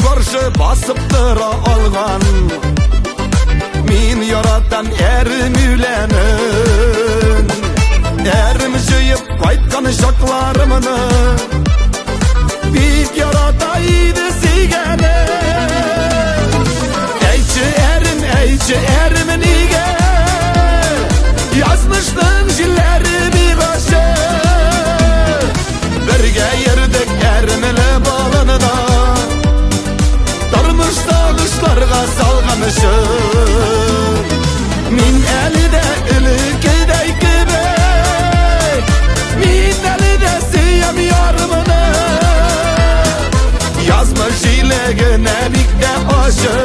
karşı basıp tıra algan. Min yaratan erim ülenin. Erim jıyıp kaytkan şaklarımını bik yarataydı sigene. Әйтче әрем niye yazmıştın jillerimi başı. Birge yerdik erimle bağlanına darmışta kışlarga salganışım. Min əlide ülküdey gibi, min əlide siyem yarımını yazmış jilegine bikde aşı.